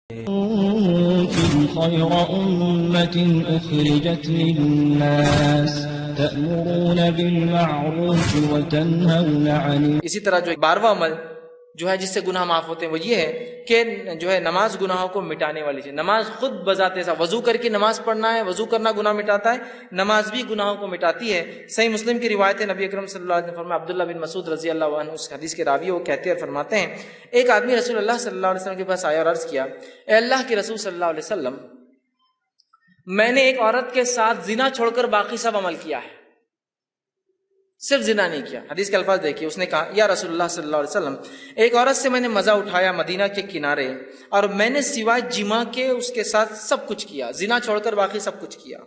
كنتم خير أمة أخرجت للناس تأمرون بالمعروف وتنهون عن. اسی طرح جو 12واں عمل جو ہے جس سے گناہ معاف ہوتے ہیں وہ یہ ہے کہ جو ہے نماز گناہوں کو مٹانے والی چیز. نماز خود بذات ایسا وضو کر کے نماز پڑھنا ہے، وضو کرنا گناہ مٹاتا ہے، نماز بھی گناہوں کو مٹاتی ہے. صحیح مسلم کی روایت ہے، نبی اکرم صلی اللہ علیہ وسلم فرمایا، عبداللہ بن مسعود رضی اللہ عنہ اس حدیث کے راوی وہ کہتے ہیں اور فرماتے ہیں، ایک آدمی رسول اللہ صلی اللہ علیہ وسلم کے پاس آیا اور عرض کیا، اے اللہ کے رسول صلی اللہ علیہ وسلم، میں نے ایک عورت کے ساتھ زنا چھوڑ کر باقی سب عمل کیا ہے، صرف زنا نہیں کیا. حدیث کے الفاظ دیکھیے، اس نے کہا، یا رسول اللہ صلی اللہ علیہ وسلم، ایک عورت سے میں نے مزہ اٹھایا مدینہ کے کنارے، اور میں نے سوائے جماع کے اس کے ساتھ سب کچھ کیا، زنا چھوڑ کر باقی سب کچھ کیا.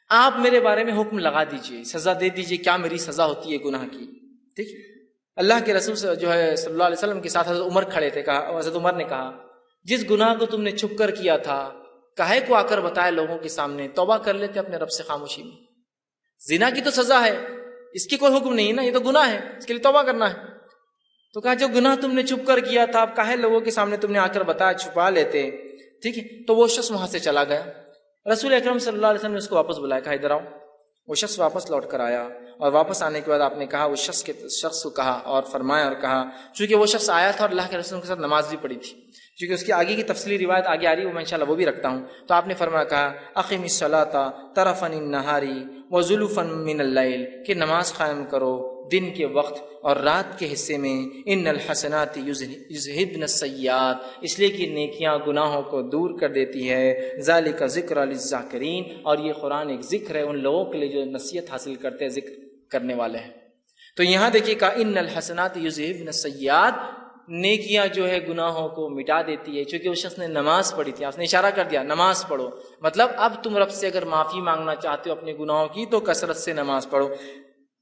آپ میرے بارے میں حکم لگا دیجئے، سزا دے دیجئے، کیا میری سزا ہوتی ہے گناہ کی؟ ٹھیک. اللہ کے رسول جو ہے صلی اللہ علیہ وسلم کے ساتھ حضرت عمر کھڑے تھے. کہا، حضرت عمر نے کہا، جس گناہ کو تم نے چھپ کر کیا تھا کاہے کو آ کر بتایا لوگوں کے سامنے، توبہ کر لیتے اپنے رب سے خاموشی میں. زنا کی تو سزا ہے، اس کی کوئی حکم نہیں ہے نا، یہ تو گناہ ہے، اس کے لیے توبہ کرنا ہے. تو کہا جو گناہ تم نے چھپ کر کیا تھا اب کاہے لوگوں کے سامنے تم نے آ کر بتایا، چھپا لیتے. ٹھیک ہے. تو وہ شخص وہاں سے چلا گیا. رسول اکرم صلی اللہ علیہ وسلم نے اس کو واپس بلایا، کہا ادھر آؤ. وہ شخص واپس لوٹ کر آیا، اور واپس آنے کے بعد آپ نے کہا، اس شخص کو کہا اور فرمایا اور کہا، چونکہ وہ شخص آیا تھا اور اللہ کے رسول کے ساتھ نماز بھی پڑھی تھی، چونکہ اس کی آگے کی تفصیلی روایت آگے آ رہی ہے، وہ میں انشاءاللہ وہ بھی رکھتا ہوں. تو آپ نے فرمایا، کہا اقیم الصلاۃ طرفا النہار وزلفا من اللیل، کہ نماز قائم کرو دن کے وقت اور رات کے حصے میں. ان الحسنات یذہبن السیئات، اس لیے کہ نیکیاں گناہوں کو دور کر دیتی ہے. ذالک ذکر للذاکرین، اور یہ قرآن ایک ذکر ہے ان لوگوں کے لیے جو نصیحت حاصل کرتے ہیں، ذکر کرنے والے ہیں. تو یہاں دیکھیے کہا ان الحسنات یذہبن السیئات، نیکیاں جو ہے گناہوں کو مٹا دیتی ہے. چونکہ اس شخص نے نماز پڑھی تھی، آپ نے اشارہ کر دیا نماز پڑھو، مطلب اب تم رب سے اگر معافی مانگنا چاہتے ہو اپنے گناہوں کی تو کثرت سے نماز پڑھو.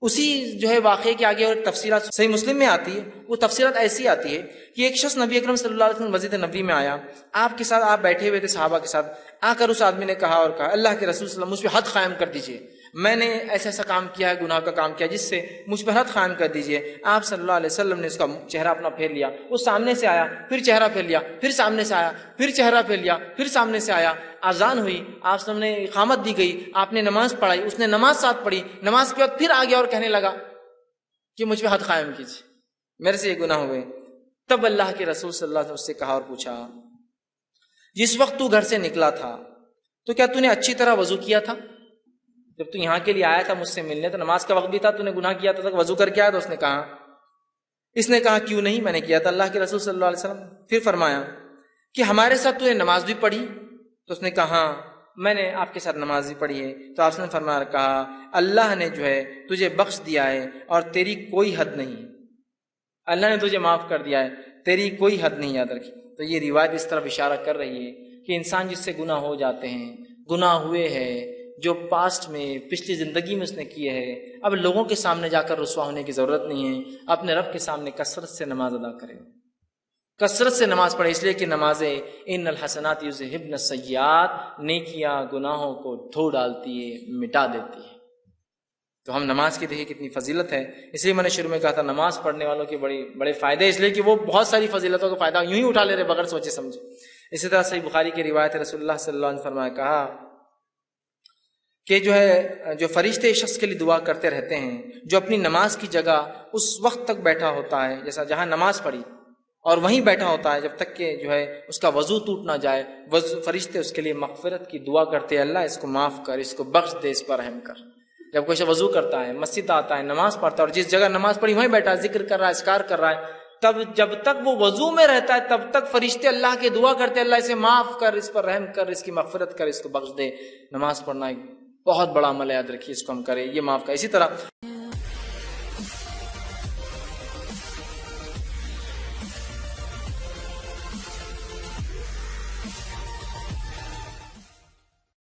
اسی جو ہے واقعے کے آگے اور تفسیرات صحیح مسلم میں آتی ہے. وہ تفسیرات ایسی آتی ہے کہ ایک شخص نبی اکرم صلی اللہ علیہ وسلم مسجد نبوی میں آیا، آپ کے ساتھ آپ بیٹھے ہوئے تھے صحابہ کے ساتھ. آ کر اس آدمی نے کہا اور کہا، اللہ کے رسول صلی اللہ علیہ وسلم مجھ پہ حد قائم کر دیجئے، میں نے ایسا ایسا کام کیا ہے، گناہ کا کام کیا جس سے مجھ پر حد قائم کر دیجئے. آپ صلی اللہ علیہ وسلم نے اس کا چہرہ اپنا پھیر لیا، وہ سامنے سے آیا، پھر چہرہ پھیر لیا، پھر سامنے سے آیا، پھر چہرہ پھیر لیا، پھر سامنے سے آیا. اذان ہوئی، آپ صلی اللہ علیہ وسلم نے اقامت دی گئی، آپ نے نماز پڑھائی، اس نے نماز ساتھ پڑھی. نماز کے بعد پھر آ گیا اور کہنے لگا کہ مجھ پہ حد قائم کیجیے، میرے سے یہ گناہ ہوئے. تب اللہ کے رسول صلی اللہ علیہ وسلم اس سے کہا اور پوچھا، جس وقت تو گھر سے نکلا تھا تو کیا تو نے اچھی طرح وضو کیا تھا؟ جب تو یہاں کے لیے آیا تھا مجھ سے ملنے، تو نماز کا وقت بھی تھا، تو نے گناہ کیا تھا، وضو کر کے آیا؟ تو اس نے کہا کیوں نہیں، میں نے کیا تھا اللہ کے رسول صلی اللہ علیہ وسلم. پھر فرمایا کہ ہمارے ساتھ تو نے نماز بھی پڑھی؟ تو اس نے کہا ہاں میں نے آپ کے ساتھ نماز بھی پڑھی ہے. تو آپ نے فرمایا، کہا اللہ نے جو ہے تجھے بخش دیا ہے اور تیری کوئی حد نہیں، اللہ نے تجھے معاف کر دیا ہے، تیری کوئی حد نہیں یاد رکھی. تو یہ روایت اس طرف اشارہ کر رہی ہے کہ انسان جس سے گناہ ہو جاتے ہیں، گناہ ہوئے ہیں جو پاسٹ میں پچھلی زندگی میں اس نے کیے ہیں، اب لوگوں کے سامنے جا کر رسوا ہونے کی ضرورت نہیں ہے، اپنے رب کے سامنے کثرت سے نماز ادا کرے، کثرت سے نماز پڑھے. اس لیے کہ نمازیں ان الحسنات یذہبن السیئات، نیکیاں گناہوں کو دھو ڈالتی ہے، مٹا دیتی ہے. تو ہم نماز کی دیکھیں کتنی فضیلت ہے. اس لیے میں نے شروع میں کہا تھا نماز پڑھنے والوں کے بڑے فائدے، اس لیے کہ وہ بہت ساری فضیلتوں کا فائدہ یوں ہی اٹھا لے رہے بغیر سوچے سمجھے. اسی طرح صحیح بخاری کی روایت ہے، رسول اللہ صلی اللہ علیہ وسلم فرمایا، کہا کہ جو فرشتے اس شخص کے لیے دعا کرتے رہتے ہیں جو اپنی نماز کی جگہ اس وقت تک بیٹھا ہوتا ہے، جیسا جہاں نماز پڑھی اور وہیں بیٹھا ہوتا ہے جب تک کہ جو ہے اس کا وضو ٹوٹ نہ جائے. فرشتے اس کے لیے مغفرت کی دعا کرتے ہیں، اللہ اس کو معاف کر، اس کو بخش دے، اس پر رحم کر. جب کوئی وضو کرتا ہے، مسجد آتا ہے، نماز پڑھتا ہے اور جس جگہ نماز پڑھی وہیں بیٹھا ہے، ذکر کر رہا ہے، اذکار کر رہا ہے، تب جب تک وہ وضو میں رہتا ہے تب تک فرشتے اللہ کے دعا کرتے ہیں، اللہ اسے معاف کر، اس پر رحم کر، اس کی مغفرت کر، اس کو بخش دے. نماز پڑھنا ایک بہت بڑا عمل ہے، یاد رکھیے، اس کو ہم کریں، یہ معاف کر. اسی طرح